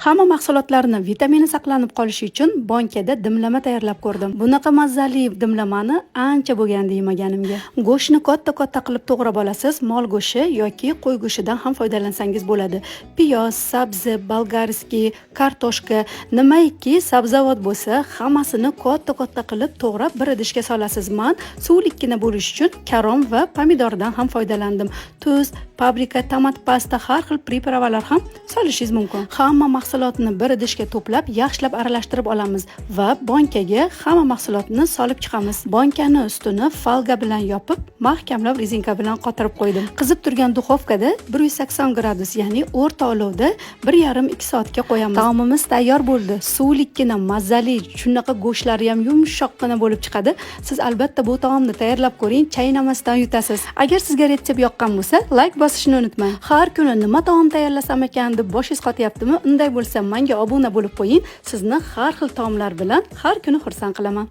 Hamma mahsulotlarni vitamini saqlanib qolishi uchun bankada dimlama tayyorlab ko'rdim. Bunaqa mazali dimlamani ancha bo'lgandi yemaganimga. Go'shtni katta-katta qilib to'g'rab olasiz. Mol go'shti yoki qo'y go'shtidan ham foydalansangiz bo'ladi. Piyoz, sabzi, bolgarskiy, kartoshka, nimaiki sabzavot bo'lsa, hammasini katta-katta qilib to'g'rab bir idishga solasiz. Men suvlikkina bo'lish uchun karom va pomidordan ham foydalandim. Tuz, paprika, tomat pasta, har xil pripravalar ham solishingiz mumkin. Hamma mahsulotni bir idishga to'plab, yaxshilab aralashtirib olamiz va bankaga hamma mahsulotni solib chiqamiz. Bankani ustini folga bilan yopib, mahkamlab rezinka bilan qotirib qo'ydim. Qizib turgan duxovkada 180 gradus, ya'ni o'rta olovda 1,5-2 soatga qo'yamiz. Taomimiz tayyor bo'ldi. Suvlikkina, mazali, shunaqa go'shtlari ham yumshoqqina bo'lib chiqadi. Siz albatta bu taomni tayyorlab ko'ring, chaynamasdan yutasiz. Agar sizga retsept yoqqan bo'lsa, like bosishni unutmang. Har kuni nima taom tayyorlasam ekan deb boshingiz qotyaptimi? Unday bo'lsa, menga obuna bo'lib qo'ying. Sizni har xil taomlar bilan har kuni xursand qilaman.